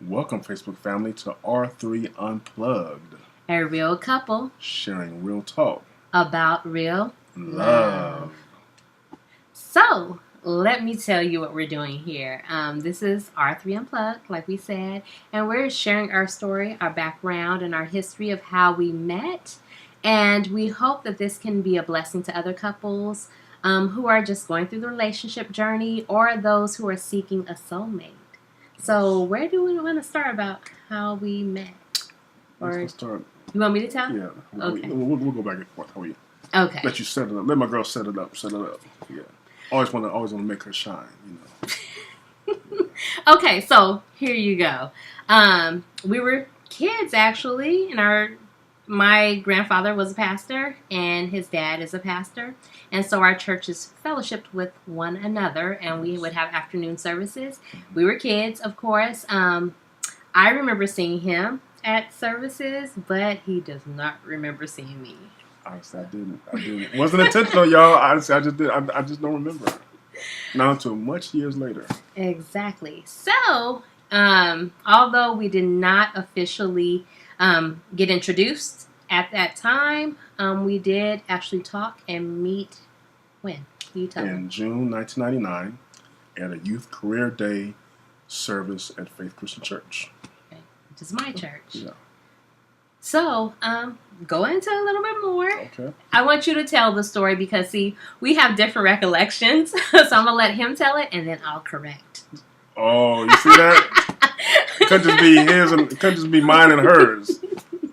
Welcome, Facebook family, to R3 Unplugged, A real couple sharing real talk, about real love. So, let me tell you what we're doing here. This is R3 Unplugged, like we said, and we're sharing our story, our background, and our history of how we met. And we hope that this can be a blessing to other couples who are just going through the relationship journey or those who are seeking a soulmate. So, where do we want to start about how we met? Let's start. You want me to tell? Yeah. Okay. We'll go back and forth. How are you? Okay. Let you set it up. Let my girl set it up. Yeah. Always want to make her shine. Okay, so here you go. We were kids actually, and my grandfather was a pastor, and his dad is a pastor, and so our churches fellowshipped with one another, and we would have afternoon services. We were kids, of course. I remember seeing him at services, but he does not remember seeing me. Honestly, I didn't. It wasn't intentional, y'all. Honestly, I just did. I just don't remember. Not until much years later. Exactly. So, although we did not officially get introduced at that time, we did actually talk and meet. When? You tell me. In June 1999, at a Youth Career Day service at Faith Christian Church. Okay. Which is my church. Yeah. So, go into a little bit more. Okay. I want you to tell the story because, see, we have different recollections. So I'm going to let him tell it and then I'll correct. Oh, you see that? It could just be his and it could just be mine and hers.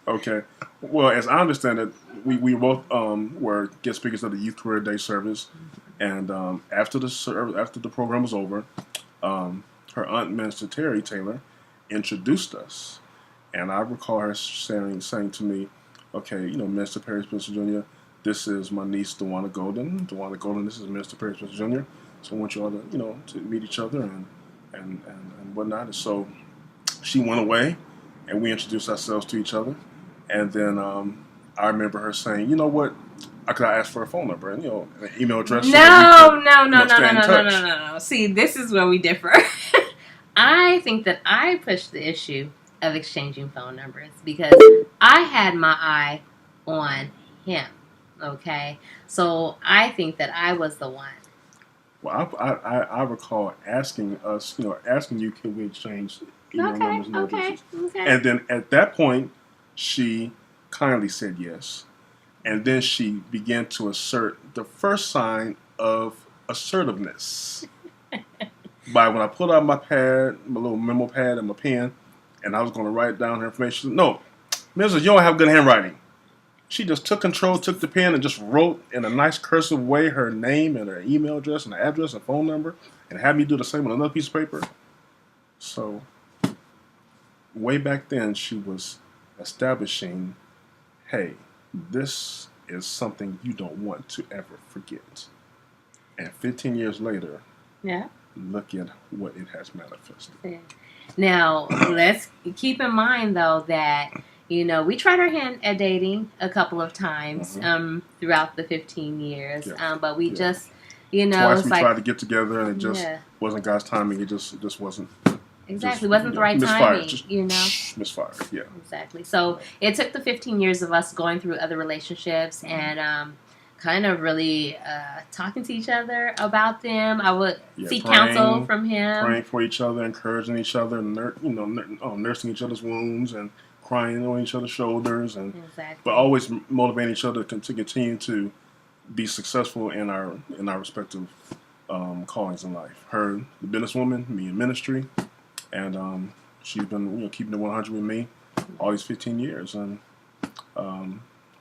Okay. Well, as I understand it, we both were guest speakers at the Youth Career Day service, and after the program was over, her aunt, Minister Terry Taylor, introduced us, and I recall her saying to me, "Okay, Minister Perry Spencer Jr., this is my niece, DeJuana Golden. DeJuana Golden, this is Minister Perry Spencer Jr. So I want you all to meet each other and whatnot." And so she went away, and we introduced ourselves to each other. And then I remember her saying, "You know what? I could ask for a phone number and an email address." No. See, this is where we differ. I think that I pushed the issue of exchanging phone numbers because I had my eye on him. Okay, so I think that I was the one. Well, I recall asking you, could we exchange email numbers and addresses? Okay. And then at that point, she kindly said yes. And then she began to assert the first sign of assertiveness. By when I pulled out my pad, my little memo pad and my pen, and I was going to write down her information, she said, "No, Mrs., you don't have good handwriting." She just took control, took the pen, and just wrote in a nice cursive way her name and her email address and her address and phone number, and had me do the same on another piece of paper. So, way back then, she was establishing, hey, this is something you don't want to ever forget. And 15 years later, yeah, look at what it has manifested. Yeah. Now, let's keep in mind, though, that we tried our hand at dating a couple of times throughout the 15 years, but we just, twice we tried to get together, and it just wasn't God's timing. It just wasn't. Exactly, wasn't the right timing. Misfired. Yeah. Exactly. So it took the 15 years of us going through other relationships and kind of really talking to each other about them. I would seek counsel from him, praying for each other, encouraging each other, nursing each other's wounds and crying on each other's shoulders, and but always motivating each other to continue to be successful in our respective callings in life. Her, the businesswoman, me in ministry, and she's been keeping it 100 with me all these 15 years, and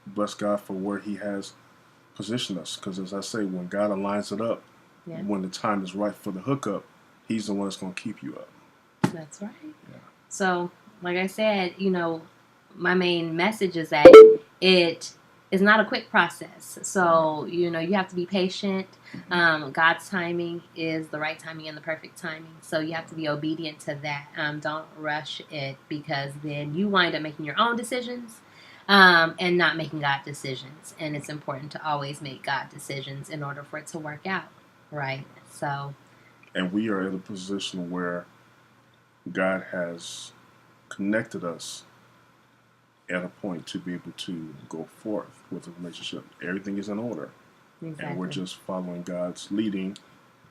bless God for where He has positioned us. Because as I say, when God aligns it up, when the time is right for the hookup, He's the one that's going to keep you up. That's right. Yeah. So, like I said, my main message is that it is not a quick process. So, you have to be patient. God's timing is the right timing and the perfect timing. So you have to be obedient to that. Don't rush it, because then you wind up making your own decisions and not making God decisions. And it's important to always make God decisions in order for it to work out, right? So. And we are in a position where God has connected us at a point to be able to go forth with a relationship. Everything is in order. Exactly. And we're just following God's leading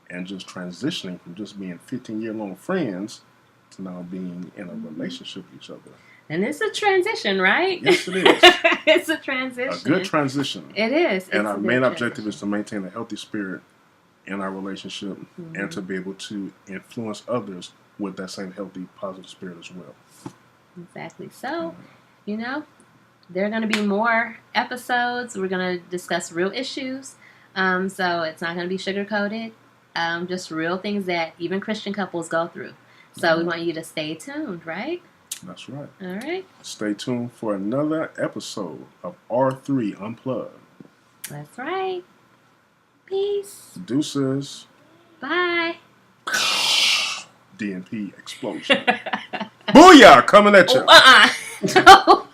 and just transitioning from just being 15-year-long friends to now being in a relationship with each other. And it's a transition, right? Yes, it is. It's a transition. A good transition. It is. And our main objective is to maintain a healthy spirit in our relationship and to be able to influence others with that same healthy, positive spirit as well. Exactly. So, you know, there are going to be more episodes. We're going to discuss real issues. So it's not going to be sugar-coated. Just real things that even Christian couples go through. So we want you to stay tuned, right? That's right. All right. Stay tuned for another episode of R3 Unplugged. That's right. Peace. Deuces. Bye. DNP explosion. Booyah! Coming at you. No.